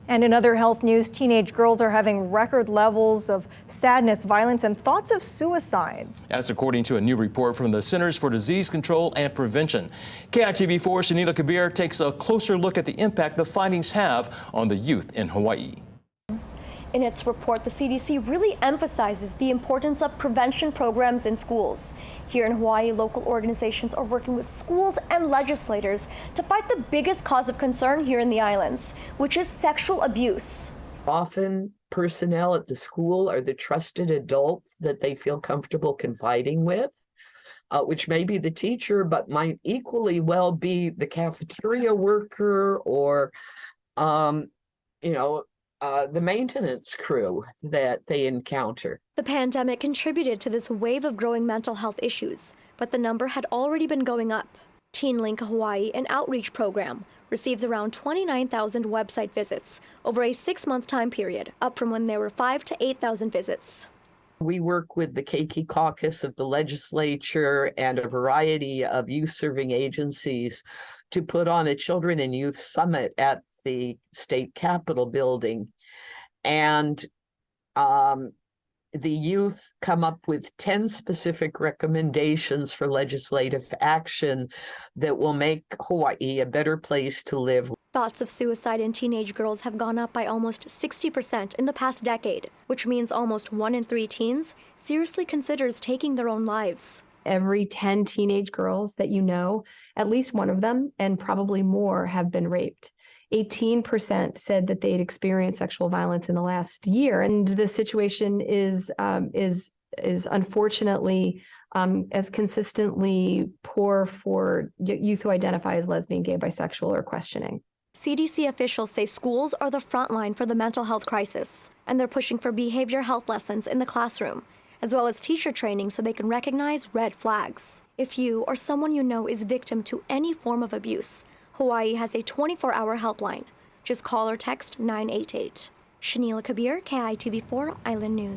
And in other health news, teenage girls are having record levels of sadness, violence, and thoughts of suicide. That's according to a new report from the Centers for Disease Control and Prevention. KITV4 Shanila Kabir takes a closer look at the impact the findings have on the youth in Hawaii. In its report, the CDC really emphasizes the importance of prevention programs in schools. Here in Hawaii, local organizations are working with schools and legislators to fight the biggest cause of concern here in the islands, which is sexual abuse. Often personnel at the school are the trusted adult that they feel comfortable confiding with, which may be the teacher, but might equally well be the cafeteria worker or, the maintenance crew that they encounter. The pandemic contributed to this wave of growing mental health issues, but the number had already been going up. Teen Link Hawaii, an outreach program, receives around 29,000 website visits over a 6-month time period, up from when there were 5,000 to 8,000 visits. We work with the Keiki Caucus of the legislature and a variety of youth-serving agencies to put on a Children and Youth Summit at the state capitol building. And the youth come up with 10 specific recommendations for legislative action that will make Hawaii a better place to live. Thoughts of suicide in teenage girls have gone up by almost 60% in the past decade, which means almost 1 in 3 teens seriously considers taking their own lives. Every 10 teenage girls that you know, at least one of them, and probably more, have been raped. 18% said that they'd experienced sexual violence in the last year, and the situation is unfortunately as consistently poor for youth who identify as lesbian, gay, bisexual, or questioning. CDC officials say schools are the front line for the mental health crisis, and they're pushing for behavior health lessons in the classroom, as well as teacher training so they can recognize red flags. If you or someone you know is victim to any form of abuse, Hawaii has a 24-hour helpline. Just call or text 988. Shanila Kabir, KITV4 Island News.